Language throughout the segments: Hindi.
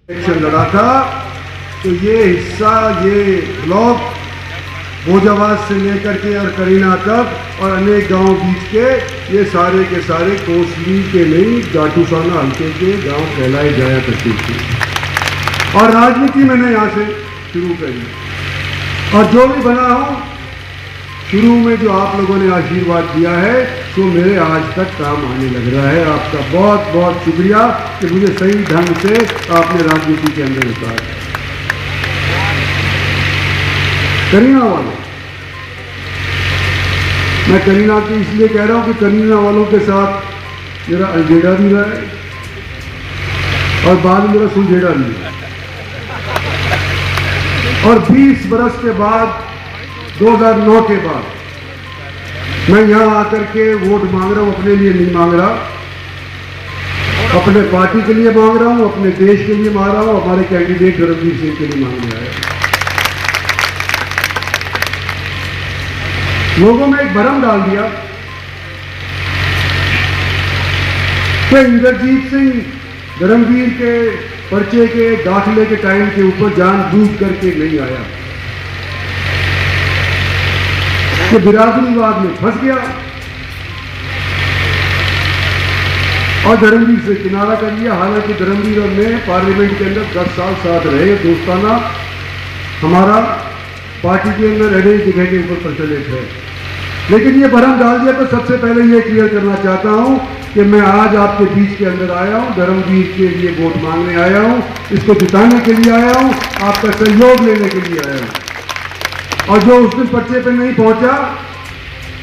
इलेक्शन लड़ा था तो ये हिस्सा, ये ब्लॉक भोजाबाद से लेकर के और करीना तक और अनेक गांव बीच के ये सारे के सारे कोसली के नहीं जाटूसाना हल्के के गांव कहलाए जाया करते थे। और राजनीति मैंने यहाँ से शुरू करी और जो भी बना हूँ, शुरू में जो आप लोगों ने आशीर्वाद दिया है तो मेरे आज तक काम आने लग रहा है। आपका बहुत बहुत शुक्रिया कि मुझे सही ढंग से आपने राजनीति के अंदर उतारा। करीना वालों, मैं करीना की इसलिए कह रहा हूं कि करीना वालों के साथ मेरा अलझेड़ा भी रहा है और बाद में मेरा सुलझेड़ा भी है। और 20 बरस के बाद 2009 के बाद मैं यहाँ आकर के वोट मांग रहा हूँ। अपने लिए नहीं मांग रहा, अपने पार्टी के लिए मांग रहा हूँ, अपने देश के लिए मांग रहा हूँ, हमारे कैंडिडेट धर्मवीर सिंह के लिए मांग रहा है। लोगों में एक भ्रम डाल दिया कि इंद्रजीत सिंह धर्मवीर के पर्चे के दाखिले के टाइम के ऊपर जानबूझ करके नहीं आया, कि बिरादरीवाद में फंस गया और धर्मवीर से किनारा कर लिया। हालांकि धर्मवीर और मैं पार्लियामेंट के अंदर 10 साल साथ रहे, दोस्ताना हमारा पार्टी के अंदर अनेक जगह के ऊपर प्रचलित है। लेकिन ये भ्रम डाल दिया तो सबसे पहले ये क्लियर करना चाहता हूं कि मैं आज आपके बीच के अंदर आया हूं, धर्मवीर के लिए वोट मांगने आया हूं, इसको जिताने के लिए आया हूं, आपका सहयोग लेने के लिए आया हूं। और जो उस दिन पर्चे पे नहीं पहुंचा,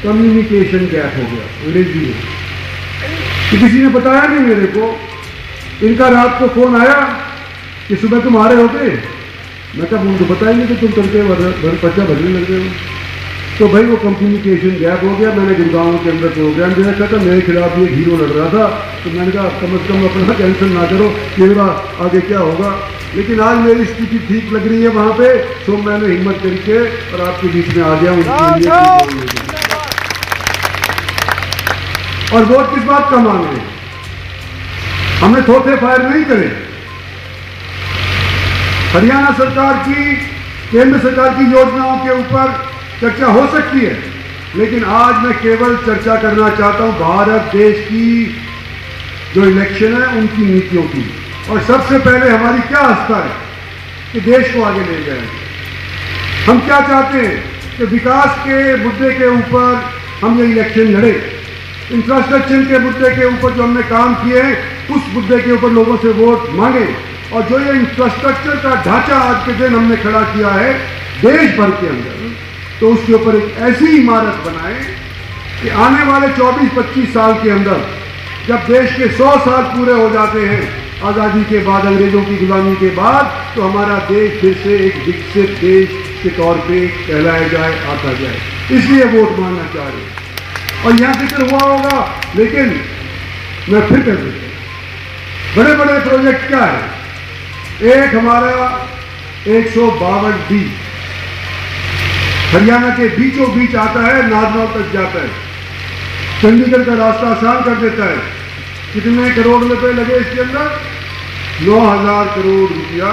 कम्युनिकेशन गैप हो गया अंग्रेजी में, तो किसी ने बताया नहीं मेरे को। इनका रात को फोन आया कि सुबह तुम आ रहे हो गए, मैं कहा उनको बताया नहीं कि तुम करके पर्चा भरने लग गए हो। तो भाई वो कम्युनिकेशन गैप हो गया। मैंने गुड़गांव के अंदर प्रोग्राम देखा था, मेरे खिलाफ ये हीरो लड़ रहा था, तो मैंने कहा कम से कम अपना टेंशन ना करो, मेरा आगे क्या होगा। लेकिन आज मेरी स्थिति ठीक लग रही है वहां पे, तो मैंने हिम्मत करके और आपके बीच में आ गया हूं। और वोट किस बात का मांग रहे हैं? हमने थोथे फायर नहीं करे। हरियाणा सरकार की, केंद्र सरकार की योजनाओं के ऊपर चर्चा हो सकती है, लेकिन आज मैं केवल चर्चा करना चाहता हूं भारत देश की जो इलेक्शन है उनकी नीतियों की। और सबसे पहले हमारी क्या आस्था है कि देश को आगे ले जाए। हम क्या चाहते हैं कि विकास के मुद्दे के ऊपर हम ये इलेक्शन लड़े, इंफ्रास्ट्रक्चर के मुद्दे के ऊपर जो हमने काम किए उस मुद्दे के ऊपर लोगों से वोट मांगे। और जो ये इंफ्रास्ट्रक्चर का ढांचा आज के दिन हमने खड़ा किया है देश भर के अंदर, तो उसके ऊपर एक ऐसी इमारत बनाए कि आने वाले 24-25 साल के अंदर जब देश के 100 साल पूरे हो जाते हैं आज़ादी के बाद, अंग्रेजों की गुलामी के बाद, तो हमारा देश फिर से एक विकसित देश के तौर पे कहलाया जाए, आता जाए। इसलिए वोट मांगना चाह रहे हैं। और यहाँ जिक्र हुआ होगा, लेकिन मैं फिर कर देता हूँ, बड़े बड़े प्रोजेक्ट क्या है। एक हमारा 152D हरियाणा के बीचों बीच आता है, नारनौल तक जाता है, चंडीगढ़ का रास्ता आसान कर देता है। कितने करोड़ रुपए लगे इसके अंदर? 9,000 करोड़ रुपया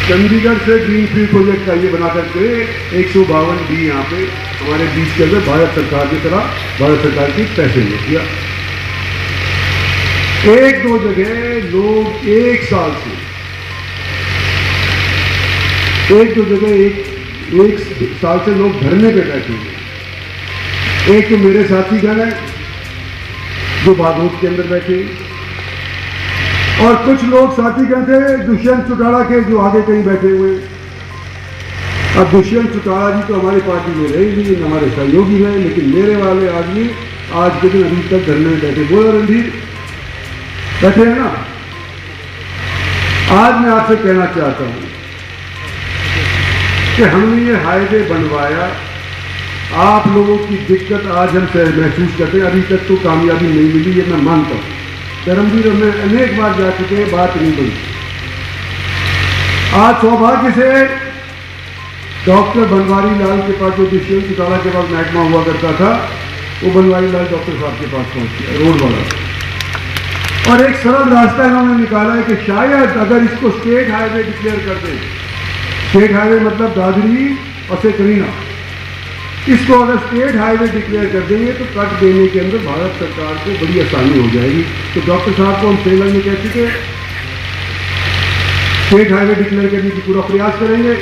चंडीगढ़ से ग्रीनफील्ड प्रोजेक्ट का ये बना करके 152D यहाँ पे हमारे बीच के अंदर भारत सरकार की तरह, भारत सरकार की पैसे ले दिया। 1-2 जगह लोग एक साल से, एक साल से लोग धरने पे बैठे हुए। एक तो मेरे साथी गण है जो बागोट के अंदर बैठे, और कुछ लोग साथीगण थे दुष्यंत चौटाला के जो आगे कहीं बैठे हुए। अब दुष्यंत चौटाला जी तो हमारी पार्टी में रहे नहीं, हमारे सहयोगी हैं, लेकिन मेरे वाले आदमी आज के दिन अभी तक धरने में बैठे। बोलो रणधीर, बैठे हैं ना। आज मैं आपसे कहना चाहता हूं कि हमने ये हाईवे बनवाया, आप लोगों की दिक्कत आज हम महसूस करते हैं। अभी तक तो कामयाबी नहीं मिली, ये मैं मानता हूँ। धर्मवीर में अनेक बार जा चुके हैं, बात नहीं बनी। आज सौभाग्य से डॉक्टर बनवारी लाल के पास, जो दुष्यंत चौटाला के पास महकमा हुआ करता था, वो बनवारी लाल डॉक्टर साहब के पास पहुंच गया, रोड वाला। और एक सरल रास्ता इन्होंने निकाला है कि शायद अगर इसको स्टेट हाईवे डिक्लेयर कर दें, स्टेट हाईवे मतलब दादरी और से करीना, इसको अगर स्टेट हाईवे डिक्लेयर कर देंगे तो कट देने के अंदर भारत सरकार को बड़ी आसानी हो जाएगी। तो डॉक्टर साहब को हम सेलर में कह चुके, स्टेट हाईवे डिक्लेयर करने की पूरा प्रयास करेंगे।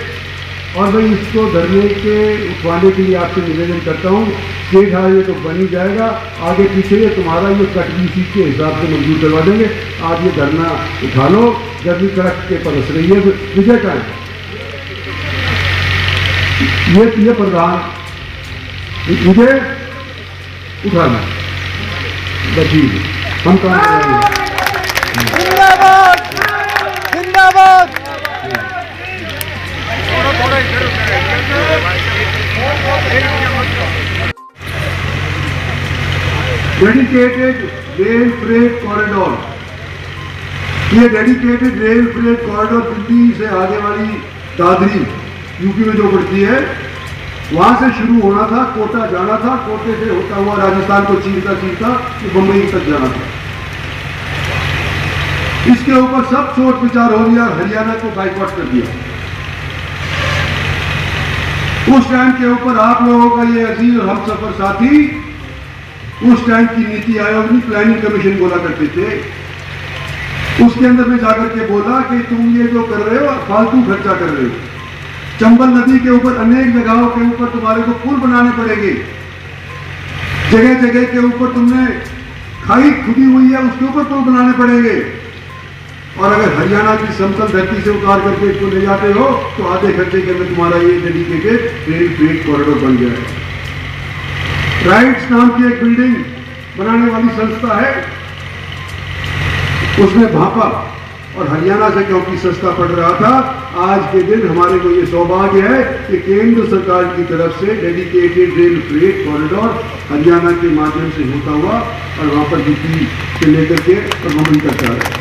और मैं इसको धरने के उठवाने के लिए आपसे निवेदन करता हूँ, स्टेट हाईवे तो बन ही जाएगा, आगे पीछे ये तुम्हारा ये कट बीसी के हिसाब से मंजूर करवा देंगे। आप ये धरना उठा लो, गर्मी कड़क के परस रही है। विजय का है ये प्रधान विजय उठाना बची हम काम जिंदाबाद जिंदाबाद। डेडिकेटेड रेल फ्रेट कॉरिडोर, ये dedicated rail freight corridor Delhi से आगे वाली दादरी यूपी में जो पड़ती है वहां से शुरू होना था, कोटा जाना था, कोटे से होता हुआ राजस्थान को चीरता चीरता बंबई तक जाना था। इसके ऊपर सब सोच विचार हो गया, हरियाणा को बाइकआउट कर दिया। उस टाइम के ऊपर आप लोगों का ये अजीज और हम सफर साथी उस टाइम की नीति आयोग ने प्लानिंग कमीशन बोला करते थे, उसके अंदर में जाकर के बोला कि तुम ये जो कर रहे हो फालतू खर्चा कर रहे हो। चंबल नदी के ऊपर अनेक जगहों के ऊपर तुम्हारे को पुल बनाने पड़ेंगे, जगह जगह के ऊपर तुमने खाई खुदी हुई है उसके ऊपर पुल बनाने पड़ेंगे। और अगर हरियाणा की समतल धरती से उतार करके इसको ले जाते हो तो आधे खर्चे के अंदर तुम्हारा ये डेडिकेटेड रेल फ्रेट कॉरिडोर बन जाएगा। राइट्स नाम की एक बिल्डिंग बनाने वाली संस्था है, उसने भापा और हरियाणा से क्योंकि सस्ता पड़ रहा था, आज के दिन हमारे को ये सौभाग्य है कि केंद्र सरकार की तरफ से dedicated rail freight corridor Haryana के माध्यम से होता हुआ और वहां पर यूपी से लेकर के और मुंबई तक जा रहा है।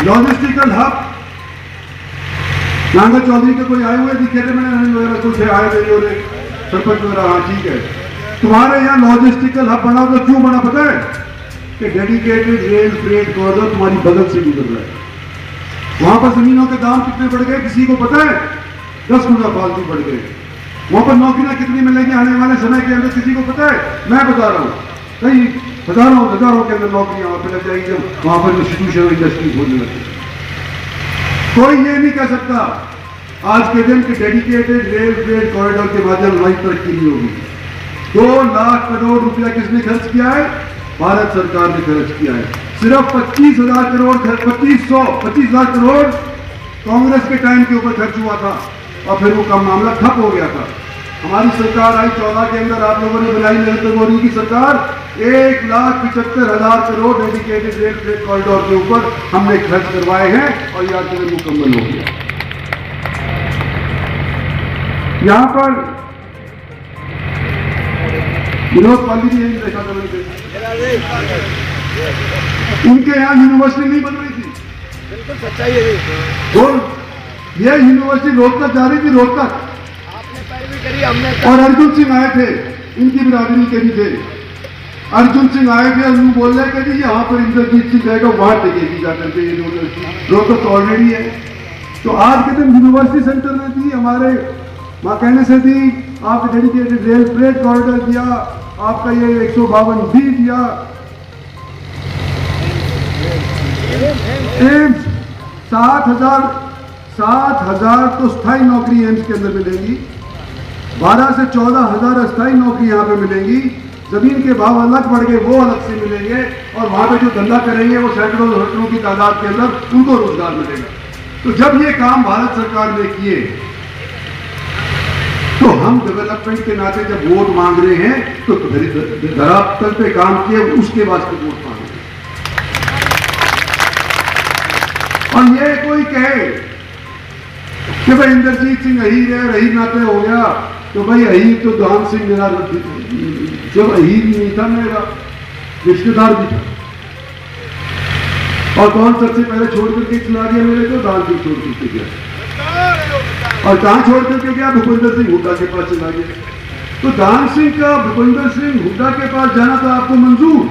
लॉजिस्टिकल हब, नांगा चौधरी के कोई आए हुए दिखे थे, मैंने वगैरह कुछ आए थे जो सरपंच वगैरह, हाँ ठीक है। तुम्हारे यहाँ लॉजिस्टिकल हब बना तो क्यों बना पता है कि डेडिकेटेड रेल फ्रेट कॉरिडोर तुम्हारी बगल से गुजर रहा है। वहां पर जमीनों के दाम कितने बढ़ गए किसी को पता है? 10 गुना फालतू बढ़ गए। वहां पर नौकरियां कितनी मिलेंगी आने वाले समय के अंदर किसी को पता है? मैं बता रहा हूं, कई हजारों के अंदर नौकरियां वहां पर लग जाएगी जब वहां पर इंस्टीट्यूशन इंडस्ट्रीज होने लगती। कोई ये नहीं कह सकता आज के दिन के डेडिकेटेड रेल फ्रेट कॉरिडोर के माध्यम हमारी तरक्की नहीं होगी। 2 लाख करोड़ रुपया किसने खर्च किया है? भारत सरकार ने खर्च किया है। सिर्फ 25,000 करोड़ 25 लाख करोड़ कांग्रेस के टाइम के ऊपर खर्च हुआ था और फिर वो का मामला ठप हो गया था। हमारी सरकार आई 14 के अंदर, आप लोगों ने बनाई नरेंद्र मोदी की सरकार, 1,75,000 crore dedicated rail freight corridor के ऊपर हमने खर्च करवाए हैं और यह आज मुकम्मल हो गया। यहां पर विनोद पाली जी देखा था मैंने, उनके यहाँ यूनिवर्सिटी नहीं बन रही थी, बिल्कुल सच्चाई है ये यूनिवर्सिटी रोहतक जा रही थी, रोहतक। आपने पैरवी करी, हमने और अर्जुन सिंह आए थे, इनकी बिरादरी के भी थे। अर्जुन सिंह आए थे और यूं बोल रहे कि यहाँ पर इंद्रजीत सिंह रहेगा, वहां टिकेगी जाकर के ये यूनिवर्सिटी। रोहतक तो ऑलरेडी है। तो आज के दिन यूनिवर्सिटी सेंटर में थी, हमारे माँ कहने से थी, आपने डेडिकेटेड रेल फ्रेट कॉरिडोर दिया, आपका ये 152 भी दिया, एम्स 7,000 तो स्थायी नौकरी एम्स के अंदर मिलेंगी, 12 से 14,000 अस्थायी नौकरी यहाँ पे मिलेंगी। जमीन के भाव अलग बढ़ गए, वो अलग से मिलेंगे और वहां पे जो धंधा करेंगे वो सैकड़ों होटलों की तादाद के अंदर उनको रोजगार मिलेगा। तो जब ये काम भारत सरकार ने किए तो हम डेवलपमेंट के नाते जब वोट मांग रहे हैं तो धरातल पे काम किए उसके वास्ते वोट मांग रहे हैं। और ये कोई कहे कि भाई इंद्रजीत सिंह अहीर है, अहीर नाते हो गया, तो भाई अहीर तो दान सिंह मेरा जब अहीर नहीं था, मेरा रिश्तेदार भी था। और कौन सबसे पहले छोड़ करके चला गया मेरे को? दान सिंह छोड़ करके गया। और कहां छोड़ करके गया? भूपेंद्र सिंह हुड्डा के पास चला गया। तो दान सिंह का भूपेंद्र सिंह हुड्डा के पास जाना तो आपको मंजूर,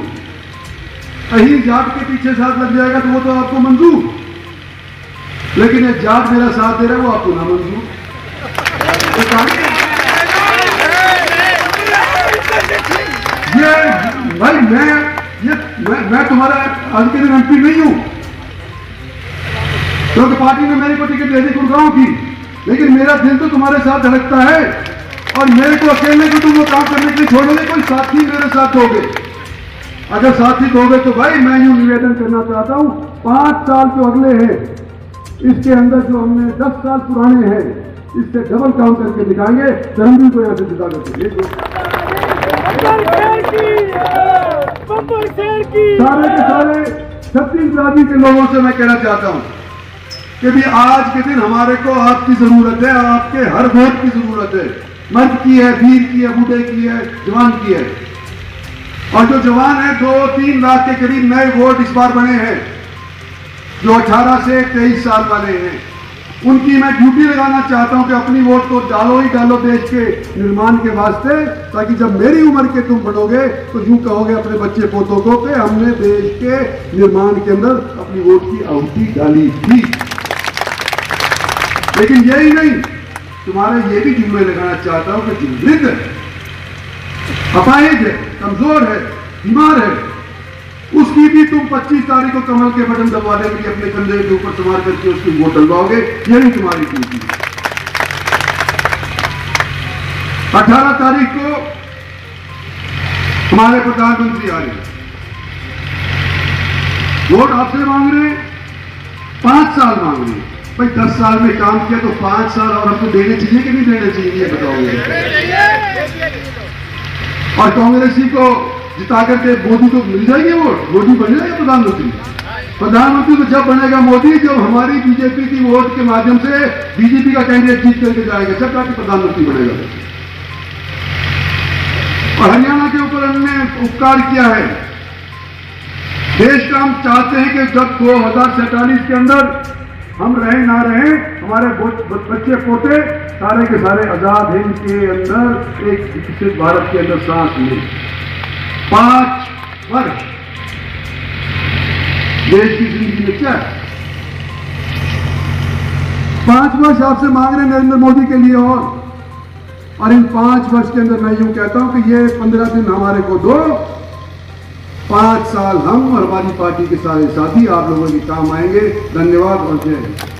अहीर जाट के पीछे साथ लग जाएगा तो वो तो आपको मंजूर, लेकिन एक जाट मेरा साथ दे रहा है वो आपको ना मंजूर। ये भाई मैं तुम्हारा आज के दिन एमपी नहीं हूं, क्योंकि पार्टी ने मेरे को टिकट दे दी गुड़गांव की, लेकिन मेरा दिल तो तुम्हारे साथ धड़कता है और मेरे को अकेले को तुम वो काम करने के लिए छोड़ोगे, कोई साथी मेरे साथ दोगे। अगर साथी दोगे तो भाई मैं यूं निवेदन करना चाहता हूं, 5 साल जो अगले हैं इसके अंदर जो हमने 10 साल पुराने हैं इससे डबल काम करके दिखाएंगे। धर्मवीर को यहाँ से जुदा करके सारे के सारे छत्तीसगढ़ के लोगों से मैं कहना चाहता हूं कि भी आज के दिन हमारे को आपकी जरूरत है, आपके हर वोट की जरूरत है। मर्द की है, वीर की है, बूढ़े की है, जवान की है। और जो जवान है 2-3 लाख के करीब नए वोट इस बार बने हैं जो 18 से 23 साल वाले हैं, उनकी मैं ड्यूटी लगाना चाहता हूं कि अपनी वोट तो डालो ही डालो देश के निर्माण के वास्ते, ताकि जब मेरी उम्र के तुम बढ़ोगे तो यूं कहोगे अपने बच्चे पोतों को कि हमने देश के निर्माण के अंदर अपनी वोट की आहुति डाली थी। लेकिन यही नहीं, तुम्हारे ये भी जुमले लगाना चाहता हूं कि जो वृद्ध है, अपाहिज है, कमजोर है, बीमार है, उसकी भी तुम 25 तारीख को कमल के बटन दबाने के लिए अपने कंधे के ऊपर सवार करके उसकी वोट डलवाओगे। यही तुम्हारी ड्यूटी है। 18 तारीख को हमारे प्रधानमंत्री आ रहे हैं, वोट आपसे मांग रहे हैं, 5 साल मांग रहे हैं। भाई 10 साल में काम किया तो 5 साल और हमको देने चाहिए कि नहीं देने चाहिए, ये बताओगे। और कांग्रेसी को जिता करके मोदी को मिल जाएंगे वोट, मोदी बन जाएगा प्रधानमंत्री। प्रधानमंत्री तो जब बनेगा मोदी जब हमारी बीजेपी की वोट के माध्यम से बीजेपी का कैंडिडेट जीत करके जाएगा, जब जाके प्रधानमंत्री बनेगा। और हरियाणा के ऊपर हमने उपकार किया है। देश का हम चाहते हैं कि जब 2047 के अंदर हम रहे ना रहे, हमारे बच्चे पोते सारे के सारे आजाद हिंद के अंदर एक विकसित भारत के अंदर सांस लें। 5 वर्ष देश की जिंदगी में क्या है? 5 वर्ष आपसे मांग रहे नरेंद्र मोदी के लिए, और इन 5 वर्ष के अंदर मैं यूं कहता हूं कि ये 15 दिन हमारे को दो, 5 साल हम और हमारी पार्टी के सारे साथी आप लोगों के काम आएंगे। धन्यवाद और जय हिंद।